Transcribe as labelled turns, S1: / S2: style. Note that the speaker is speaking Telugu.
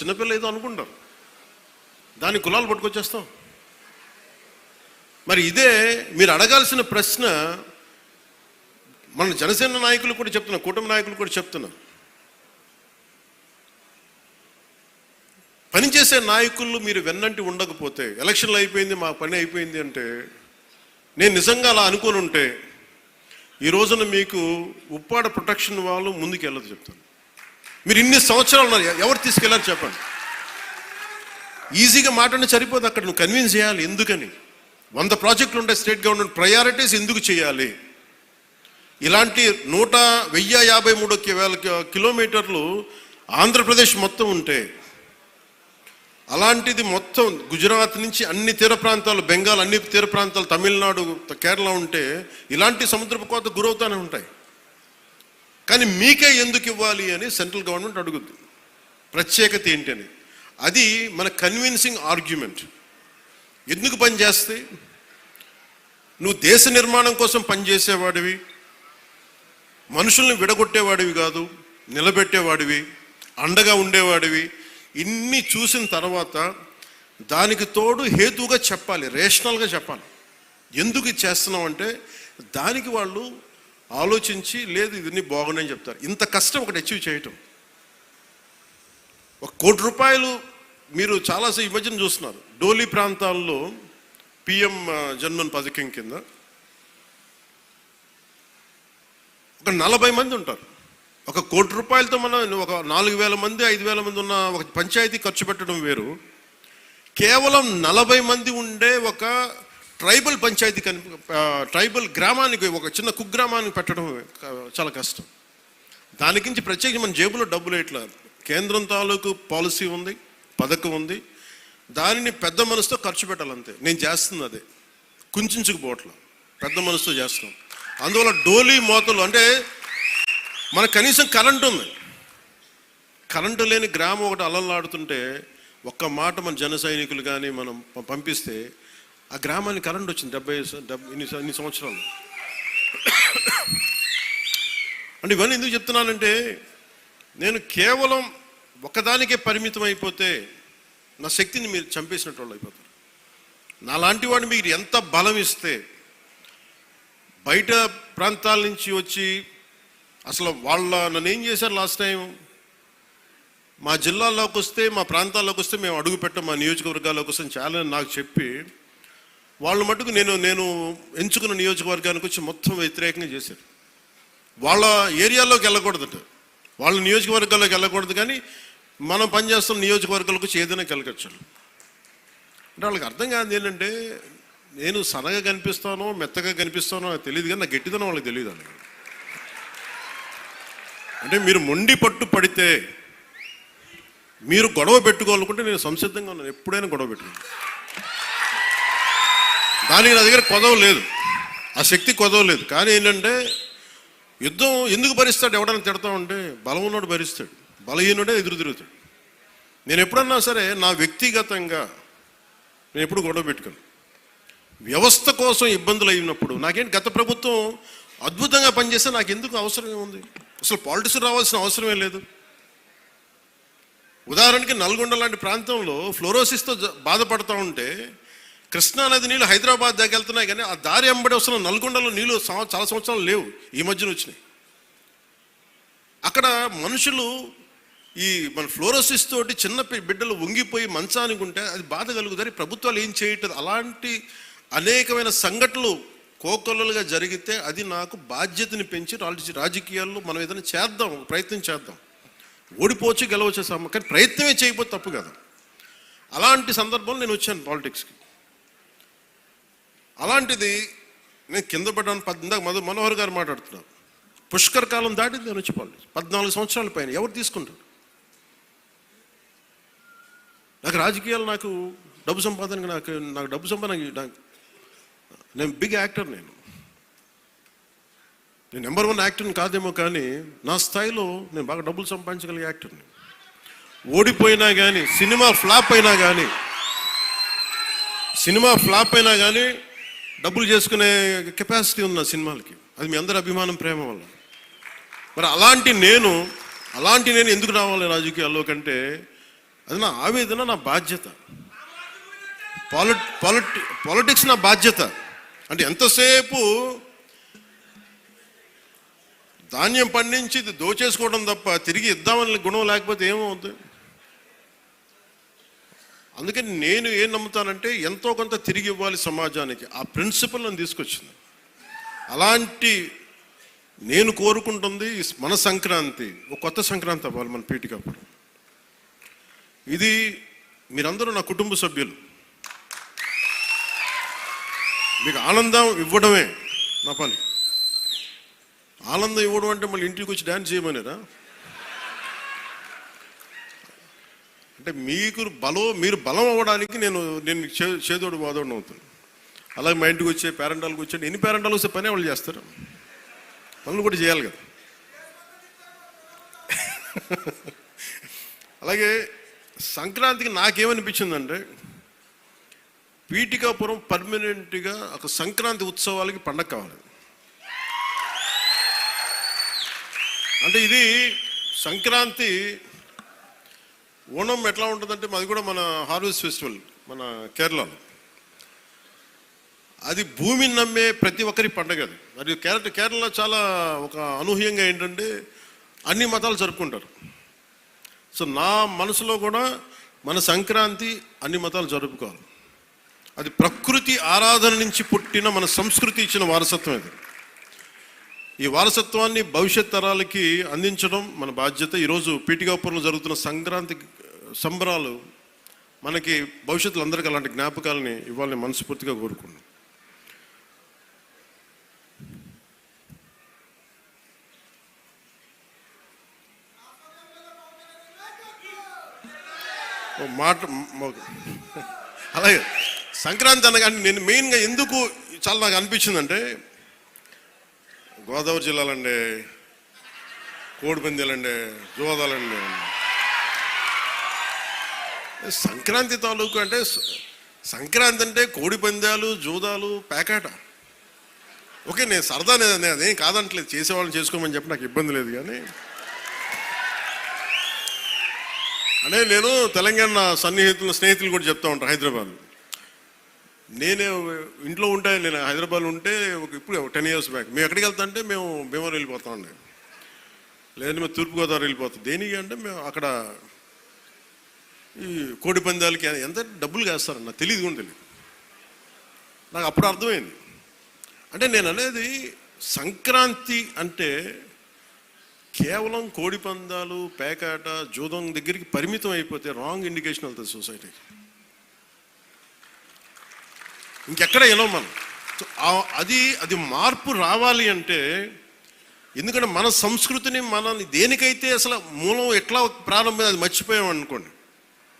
S1: చిన్నపిల్ల ఏదో అనుకుంటారు, దాని కులాలు పట్టుకొచ్చేస్తాం. మరి ఇదే మీరు అడగాల్సిన ప్రశ్న. మన జనసేన నాయకులు కూడా చెప్తున్నా, కూటమి నాయకులు కూడా చెప్తున్నా, పనిచేసే నాయకులు మీరు వెన్నంటి ఉండకపోతే, ఎలక్షన్లు అయిపోయింది మా పని అయిపోయింది అంటే, నేను నిజంగా అలా అనుకుని ఉంటే ఈ రోజున మీకు ఉప్పాడ ప్రొటెక్షన్ వాళ్ళు ముందుకు వెళ్ళదు చెప్తాను. మీరు ఇన్ని సంవత్సరాలు ఉన్నారు, ఎవరు తీసుకెళ్ళారు చెప్పండి. ఈజీగా మాట్లాడి సరిపోదు, అక్కడ నువ్వు కన్విన్స్ చేయాలి. ఎందుకని 100 ప్రాజెక్టులు ఉంటాయి స్టేట్ గవర్నమెంట్, ప్రయారిటీస్ ఎందుకు చేయాలి. ఇలాంటి 1053 కిలోమీటర్లు ఆంధ్రప్రదేశ్ మొత్తం ఉంటే, అలాంటిది మొత్తం గుజరాత్ నుంచి అన్ని తీర ప్రాంతాలు, బెంగాల్ అన్ని తీర ప్రాంతాలు, తమిళనాడు, కేరళ ఉంటే ఇలాంటి సముద్రపు కోత గురవుతూనే ఉంటాయి. కానీ మీకే ఎందుకు ఇవ్వాలి అని సెంట్రల్ గవర్నమెంట్ అడుగుద్ది. ప్రత్యేకత ఏంటని, అది మన కన్విన్సింగ్ ఆర్గ్యుమెంట్. ఎందుకు పనిచేస్తే, నువ్వు దేశ నిర్మాణం కోసం పనిచేసేవాడివి, మనుషుల్ని విడగొట్టేవాడివి కాదు, నిలబెట్టేవాడివి, అండగా ఉండేవాడివి. ఇన్ని చూసిన తర్వాత దానికి తోడు హేతువుగా చెప్పాలి, రేషనల్గా చెప్పాలి. ఎందుకు ఇది చేస్తున్నాం అంటే దానికి వాళ్ళు ఆలోచించి, లేదు ఇవన్నీ బాగున్నాయని చెప్తారు. ఇంత కష్టం ఒకటి అచీవ్ చేయటం. 1 కోటి రూపాయలు మీరు చాలాసేపు ఈ మధ్యన చూస్తున్నారు. డోలీ ప్రాంతాల్లో పిఎం జన్మన్ పథకం కింద ఒక 40 మంది ఉంటారు. 1 కోటి రూపాయలతో మనం ఒక 4,000 మంది 5,000 మంది ఉన్న ఒక పంచాయతీ ఖర్చు పెట్టడం వేరు. కేవలం 40 మంది ఉండే ఒక ట్రైబల్ పంచాయతీ ట్రైబల్ గ్రామానికి, ఒక చిన్న కుగ్రామానికి పెట్టడం చాలా కష్టం. దానికి ప్రత్యేకించి మన జేబులో డబ్బులు ఇట్లా కేంద్రం తాలూకు పాలసీ ఉంది, పథకం ఉంది, దానిని పెద్ద మనసుతో ఖర్చు పెట్టాలంతే. నేను చేస్తుంది అదే, కుంచుకుపోవట్లా, పెద్ద మనసుతో చేస్తున్నాం. అందువల్ల డోలీ మోతలు అంటే మనకు కనీసం కరెంటు ఉంది. కరెంటు లేని గ్రామం ఒకటి అలలాడుతుంటే ఒక్క మాట మన జన సైనికులు కానీ మనం పంపిస్తే ఆ గ్రామానికి కరెంట్ వచ్చింది 70 ఇన్ని సంవత్సరాలు. అంటే ఇవన్నీ ఎందుకు చెప్తున్నానంటే, నేను కేవలం ఒకదానికే పరిమితం అయిపోతే నా శక్తిని మీరు చంపేసినట్టు వాళ్ళు అయిపోతారు. నాలాంటి వాడిని మీరు ఎంత బలం ఇస్తే, బయట ప్రాంతాల నుంచి వచ్చి అసలు నన్ను ఏం చేశారు లాస్ట్ టైం, మా జిల్లాల్లోకి వస్తే, మా ప్రాంతాల్లోకి వస్తే మేము అడుగు పెట్టాం, మా నియోజకవర్గాల్లోకి వస్తే చాలా నాకు చెప్పి వాళ్ళు మటుకు నేను ఎంచుకున్న నియోజకవర్గానికి వచ్చి మొత్తం వ్యతిరేకంగా చేశారు. వాళ్ళ ఏరియాలోకి వెళ్ళకూడదట, వాళ్ళ నియోజకవర్గాల్లోకి వెళ్ళకూడదు, కానీ మనం పనిచేస్తున్న నియోజకవర్గాలకు వచ్చి ఏదైనా కలగచ్చు. అంటే వాళ్ళకి అర్థం కాదు ఏంటంటే, నేను సన్నగా కనిపిస్తానో మెత్తగా కనిపిస్తానో నాకు తెలియదు, కానీ నా గట్టిదనం వాళ్ళకి తెలియదు. అంటే మీరు మొండి పట్టు పడితే, మీరు గొడవ పెట్టుకోవాలనుకుంటే నేను సంసిద్ధంగా ఉన్నాను, ఎప్పుడైనా గొడవ పెట్టుకున్నాను. దానికి నా దగ్గర కొదవ లేదు, ఆ శక్తి కొదవ లేదు. కానీ ఏంటంటే యుద్ధం ఎందుకు భరిస్తాడు, ఎవడైనా తిడతా ఉంటే బలం ఉన్నోడు భరిస్తాడు, బలహీనుడే ఎదురు తిరుగుతాడు. నేను ఎప్పుడన్నా సరే నా వ్యక్తిగతంగా నేను ఎప్పుడు గొడవ పెట్టుకోను. వ్యవస్థ కోసం ఇబ్బందులు అయినప్పుడు నాకేంటి, గత ప్రభుత్వం అద్భుతంగా పనిచేస్తే నాకు ఎందుకు అవసరం ఉంది, అసలు పాలిటిక్స్ రావాల్సిన అవసరమే లేదు. ఉదాహరణకి నల్గొండ లాంటి ప్రాంతంలో ఫ్లోరోసిస్తో బాధపడుతూ ఉంటే, కృష్ణానది నీళ్ళు హైదరాబాద్ దగ్గర వెళ్తున్నాయి, కానీ ఆ దారి వెంబడి వస్తున్న నల్గొండలో నీళ్ళు చాలా సంవత్సరాలు లేవు, ఈ మధ్యన వచ్చినాయి. అక్కడ మనుషులు ఈ మన ఫ్లోరోసిస్ తోటి చిన్న బిడ్డలు వంగిపోయి మంచానికి ఉంటే అది బాధ కలుగుతారు. ప్రభుత్వాలు ఏం చేయట్లేదు. అలాంటి అనేకమైన సంఘటనలు కోకొల్లలుగా జరిగితే అది నాకు బాధ్యతని పెంచి రాజకీయాల్లో మనం ఏదైనా చేద్దాం, ప్రయత్నం చేద్దాం. ఓడిపోవచ్చు గెలవచ్చు, కానీ ప్రయత్నమే చేయకపోతే తప్పు కదా. అలాంటి సందర్భంలో నేను వచ్చాను పాలిటిక్స్కి. అలాంటిది నేను కింద పడ్డాను. ఇందాక మనోహర్ గారు మాట్లాడుతున్నారు, పుష్కర కాలం దాటింది నేను వచ్చి పాలిటిక్స్. 14 సంవత్సరాల పైన ఎవరు తీసుకుంటారు? నాకు రాజకీయాలు, నాకు డబ్బు సంపాదన, నాకు డబ్బు సంపాదన, నేను బిగ్ యాక్టర్. నేను నెంబర్ 1 యాక్టర్ని కాదేమో, కానీ నా స్థాయిలో నేను బాగా డబ్బులు సంపాదించగలిగే యాక్టర్ని. ఓడిపోయినా కానీ, సినిమా ఫ్లాప్ అయినా కానీ డబ్బులు చేసుకునే కెపాసిటీ ఉంది నా సినిమాలకి. అది మీ అందరి అభిమానం, ప్రేమ వల్ల. మరి అలాంటి నేను ఎందుకు రావాలి రాజకీయాల్లో కంటే, అది నా ఆవేదన, నా బాధ్యత. పాలిటిక్స్ నా బాధ్యత. అంటే ఎంతసేపు ధాన్యం పండించి ఇది దోచేసుకోవడం తప్ప తిరిగి ఇద్దామని గుణం లేకపోతే ఏమవుతుంది? అందుకని నేను ఏం నమ్ముతానంటే ఎంతో కొంత తిరిగి ఇవ్వాలి సమాజానికి. ఆ ప్రిన్సిపల్ నన్ను తీసుకొచ్చింది. అలాంటి నేను కోరుకుంటుంది మన సంక్రాంతి ఒక కొత్త సంక్రాంతి అవ్వాలి మన పీఠికాపురం. ఇది మీరందరూ నా కుటుంబ సభ్యులు. మీకు ఆనందం ఇవ్వడమే నా పని. ఆనందం ఇవ్వడం అంటే మళ్ళీ ఇంటికి వచ్చి డ్యాన్స్ చేయమనేరా? అంటే మీరు బలం అవ్వడానికి నేను చేదోడు వాదోడు అవుతాను. అలాగే మా ఇంటికి వచ్చే పేరెంటాలకు వచ్చే ఎన్ని పేరెంటాలు వస్తే పని వాళ్ళు చేస్తారు, పనులు కూడా చేయాలి కదా. అలాగే సంక్రాంతికి నాకేమనిపించిందంటే పీఠికాపురం పర్మనెంట్గా ఒక సంక్రాంతి ఉత్సవాలకి పండగ కావాలి. అంటే ఇది సంక్రాంతి ఓణం ఎట్లా ఉంటుందంటే మాది కూడా మన హార్వెస్ట్ ఫెస్టివల్ మన కేరళలో. అది భూమిని నమ్మే ప్రతి ఒక్కరి పండగ అది. మరి కేరళలో చాలా ఒక అనూహ్యంగా ఏంటంటే అన్ని మతాలు జరుపుకుంటారు. సో నా మనసులో కూడా మన సంక్రాంతి అన్ని మతాలు జరుపుకోవాలి. అది ప్రకృతి ఆరాధన నుంచి పుట్టిన మన సంస్కృతి ఇచ్చిన వారసత్వం ఇది. ఈ వారసత్వాన్ని భవిష్యత్ తరాలకి అందించడం మన బాధ్యత. ఈరోజు పీఠికాపురంలో జరుగుతున్న సంక్రాంతి సంబరాలు మనకి భవిష్యత్తులో అందరికీ అలాంటి జ్ఞాపకాలని ఇవ్వాలని మనస్ఫూర్తిగా కోరుకున్నాను. అలాగే సంక్రాంతి అనగానే నేను మెయిన్గా ఎందుకు చాలా నాకు అనిపించిందంటే గోదావరి జిల్లాలండి, కోడిపందాలండి, జోదాలండి, సంక్రాంతి తాలూకు అంటే సంక్రాంతి అంటే కోడిపందాలు, జోదాలు, పేకాట. ఓకే, నేను సరదా అదేం కాదంటలేదు, చేసేవాళ్ళని చేసుకోమని చెప్పి నాకు ఇబ్బంది లేదు. కానీ అంటే నేను తెలంగాణ స్నేహితులు కూడా చెప్తా ఉంటాను. హైదరాబాద్ నేనే ఇంట్లో ఉంటే, నేను హైదరాబాద్లో ఉంటే ఇప్పుడు 10 years బ్యాక్ మేము ఎక్కడికి వెళ్తా అంటే మేము భీమవరం వెళ్ళిపోతామండి, లేదంటే మేము తూర్పుగోదావరి వెళ్ళిపోతాం. దేనికి అంటే మేము అక్కడ ఈ కోడి పందాలకి ఎంత డబ్బులు వేస్తారని నాకు తెలియదు కూడా తెలియదు. నాకు అప్పుడు అర్థమైంది. అంటే నేను అనేది సంక్రాంతి అంటే కేవలం కోడి పందాలు, పేకాట, జూదం దగ్గరికి పరిమితం అయిపోతే రాంగ్ ఇండికేషన్ వెళ్తుంది సొసైటీకి. ఇంకెక్కడ ఎలా మనం అది మార్పు రావాలి అంటే, ఎందుకంటే మన సంస్కృతిని మనల్ని దేనికైతే అసలు మూలం ఎట్లా ప్రారంభం అది మర్చిపోయాం అనుకోండి.